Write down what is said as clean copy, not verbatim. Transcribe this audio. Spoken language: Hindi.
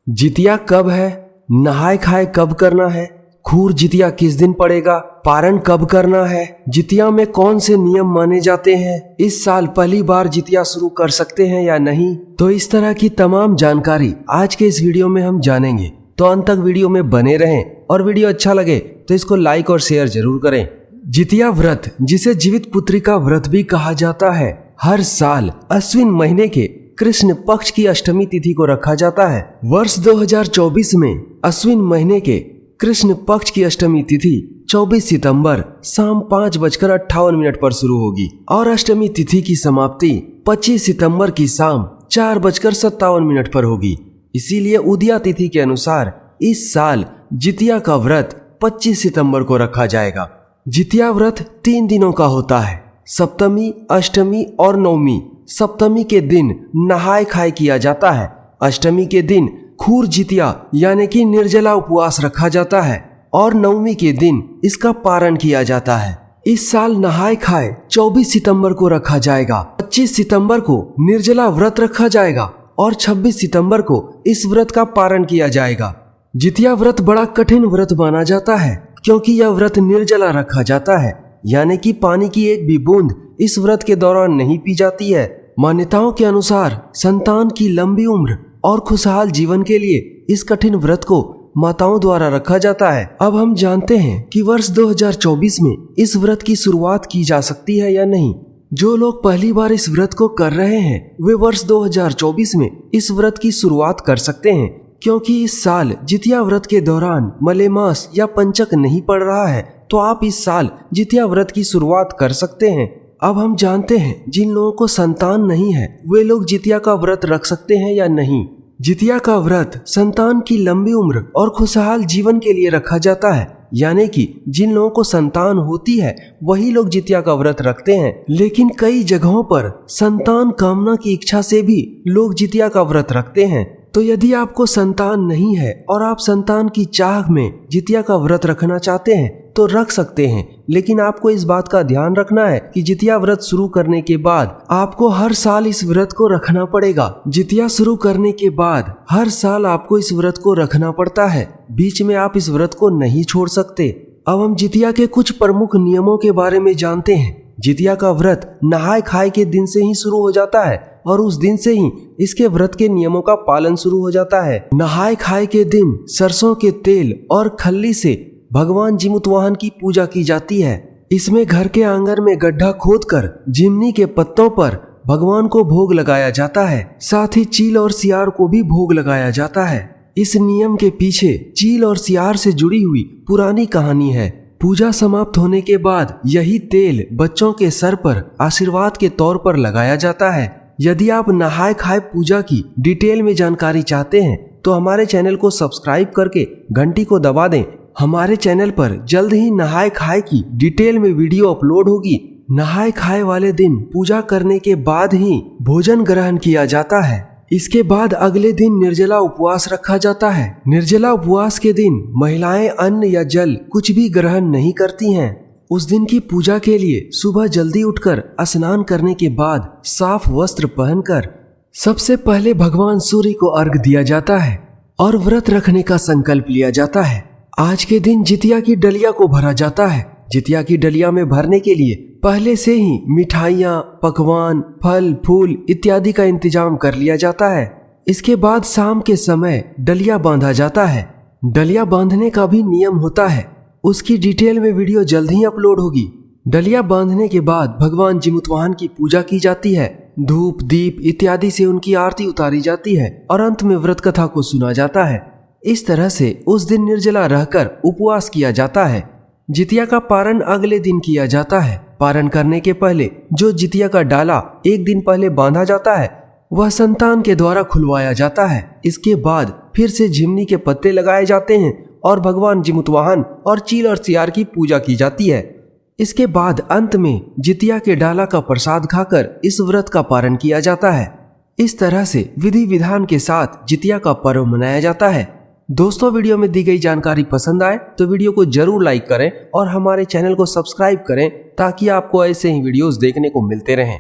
जितिया कब है, नहाय खाए कब करना है, खूर जितिया किस दिन पड़ेगा, पारण कब करना है, जितिया में कौन से नियम माने जाते हैं, इस साल पहली बार जितिया शुरू कर सकते हैं या नहीं, तो इस तरह की तमाम जानकारी आज के इस वीडियो में हम जानेंगे। तो अंत तक वीडियो में बने रहें और वीडियो अच्छा लगे तो इसको लाइक और शेयर जरूर करें। जितिया व्रत, जिसे जीवित पुत्री का व्रत भी कहा जाता है, हर साल अश्विन महीने के कृष्ण पक्ष की अष्टमी तिथि को रखा जाता है। वर्ष 2024 में अश्विन महीने के कृष्ण पक्ष की अष्टमी तिथि 24 सितंबर शाम 5:58 पर शुरू होगी और अष्टमी तिथि की समाप्ति 25 सितंबर की शाम 4:57 पर होगी। इसीलिए उदया तिथि के अनुसार इस साल जितिया का व्रत 25 सितंबर को रखा जाएगा। जितिया व्रत 3 दिनों का होता है, सप्तमी, अष्टमी और नवमी। सप्तमी के दिन नहाय खाए किया जाता है। अष्टमी के दिन खूर जितिया यानी कि निर्जला उपवास रखा जाता है और नवमी के दिन इसका पारण किया जाता है। इस साल नहाय खाए 24 सितंबर को रखा जाएगा, 25 सितंबर को निर्जला व्रत रखा जाएगा और 26 सितंबर को इस व्रत का पारण किया जाएगा। जितिया व्रत बड़ा कठिन व्रत माना जाता है क्योंकि यह व्रत निर्जला रखा जाता है, यानी कि पानी की एक भी बूंद इस व्रत के दौरान नहीं पी जाती है। मान्यताओं के अनुसार संतान की लंबी उम्र और खुशहाल जीवन के लिए इस कठिन व्रत को माताओं द्वारा रखा जाता है। अब हम जानते हैं कि वर्ष 2024 में इस व्रत की शुरुआत की जा सकती है या नहीं। जो लोग पहली बार इस व्रत को कर रहे हैं वे वर्ष 2024 में इस व्रत की शुरुआत कर सकते हैं, क्योंकि इस साल जितिया व्रत के दौरान मलेमास या पंचक नहीं पड़ रहा है, तो आप इस साल जितिया व्रत की शुरुआत कर सकते हैं। अब हम जानते हैं जिन लोगों को संतान नहीं है वे लोग जितिया का व्रत रख सकते हैं या नहीं। जितिया का व्रत संतान की लंबी उम्र और खुशहाल जीवन के लिए रखा जाता है, यानी कि जिन लोगों को संतान होती है वही लोग जितिया का व्रत रखते हैं। लेकिन कई जगहों पर संतान कामना की इच्छा से भी लोग जितिया का व्रत रखते हैं। तो यदि आपको संतान नहीं है और आप संतान की चाह में जितिया का व्रत रखना चाहते हैं तो रख सकते हैं, लेकिन आपको इस बात का ध्यान रखना है कि जितिया व्रत शुरू करने के बाद आपको हर साल इस व्रत को रखना पड़ेगा। जितिया शुरू करने के बाद हर साल आपको इस व्रत को रखना पड़ता है, बीच में आप इस व्रत को नहीं छोड़ सकते। अब हम जितिया के कुछ प्रमुख नियमों के बारे में जानते हैं। जितिया का व्रत नहाय खाए के दिन से ही शुरू हो जाता है और उस दिन से ही इसके व्रत के नियमों का पालन शुरू हो जाता है। नहाय खाए के दिन सरसों के तेल और खल्ली से भगवान जिमुतवाहन की पूजा की जाती है। इसमें घर के आंगन में गड्ढा खोदकर जिमनी के पत्तों पर भगवान को भोग लगाया जाता है। साथ ही चील और सियार को भी भोग लगाया जाता है। इस नियम के पीछे चील और सियार से जुड़ी हुई पुरानी कहानी है। पूजा समाप्त होने के बाद यही तेल बच्चों के सर पर आशीर्वाद के तौर पर लगाया जाता है। यदि आप नहाय खाए पूजा की डिटेल में जानकारी चाहते हैं तो हमारे चैनल को सब्सक्राइब करके घंटी को दबा दें। हमारे चैनल पर जल्द ही नहाय खाए की डिटेल में वीडियो अपलोड होगी। नहाय खाए वाले दिन पूजा करने के बाद ही भोजन ग्रहण किया जाता है। इसके बाद अगले दिन निर्जला उपवास रखा जाता है। निर्जला उपवास के दिन महिलाएं अन्न या जल कुछ भी ग्रहण नहीं करती हैं। उस दिन की पूजा के लिए सुबह जल्दी उठकर स्नान करने के बाद साफ वस्त्र पहनकर सबसे पहले भगवान सूर्य को अर्घ दिया जाता है और व्रत रखने का संकल्प लिया जाता है। आज के दिन जितिया की डलिया को भरा जाता है। जितिया की डलिया में भरने के लिए पहले से ही मिठाइयाँ, पकवान, फल फूल इत्यादि का इंतजाम कर लिया जाता है। इसके बाद शाम के समय डलिया बांधा जाता है। डलिया बांधने का भी नियम होता है, उसकी डिटेल में वीडियो जल्द ही अपलोड होगी। डलिया बांधने के बाद भगवान जिमुतवाहन की पूजा की जाती है। धूप दीप इत्यादि से उनकी आरती उतारी जाती है और अंत में व्रत कथा को सुना जाता है। इस तरह से उस दिन निर्जला रहकर उपवास किया जाता है। जितिया का पारण अगले दिन किया जाता है। पारण करने के पहले जो जितिया का डाला एक दिन पहले बांधा जाता है वह संतान के द्वारा खुलवाया जाता है। इसके बाद फिर से झिमनी के पत्ते लगाए जाते हैं और भगवान जिमुतवाहन और चील और सियार की पूजा की जाती है। इसके बाद अंत में जितिया के डाला का प्रसाद खाकर इस व्रत का पारण किया जाता है। इस तरह से विधि विधान के साथ जितिया का पर्व मनाया जाता है। दोस्तों, वीडियो में दी गई जानकारी पसंद आए तो वीडियो को जरूर लाइक करें और हमारे चैनल को सब्सक्राइब करें ताकि आपको ऐसे ही वीडियोस देखने को मिलते रहें।